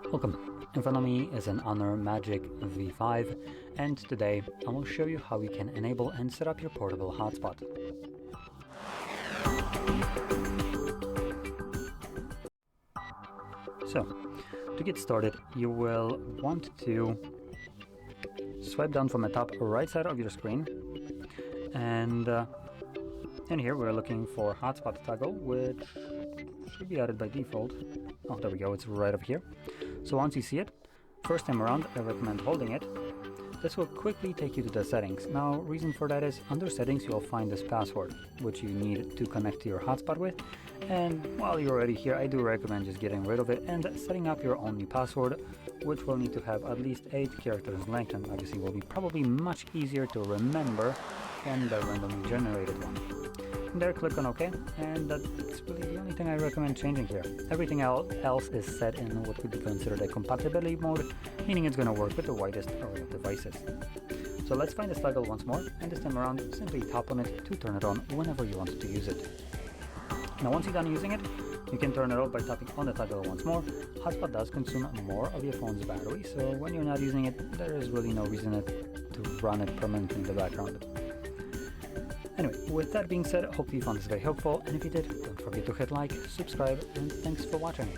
Welcome. In front of me is an Honor Magic V5, and today I will show you how you can enable and set up your portable hotspot. So, to get started, you will want to swipe down from the top right side of your screen, and in here we're looking for hotspot toggle, which should be added by default. Oh, there we go, it's right up here. So once you see it, first time around I recommend holding it. This will quickly take you to the settings. Now, reason for that is under settings you'll find this password, which you need to connect to your hotspot with. And while you're already here, I do recommend just getting rid of it and setting up your own new password, which will need to have at least 8 characters in length, and obviously will be probably much easier to remember than the randomly generated one. From there, click on OK, and that's really the only thing I recommend changing here. Everything else is set in what could be considered a compatibility mode, meaning it's going to work with the widest array of devices. So let's find this toggle once more, and this time around simply tap on it to turn it on whenever you want to use it. Now once you're done using it, you can turn it off by tapping on the toggle once more. Hotspot does consume more of your phone's battery, so when you're not using it, there is really no reason to run it permanently in the background. Anyway, with that being said, hopefully you found this very helpful, and if you did, don't forget to hit like, subscribe, and thanks for watching.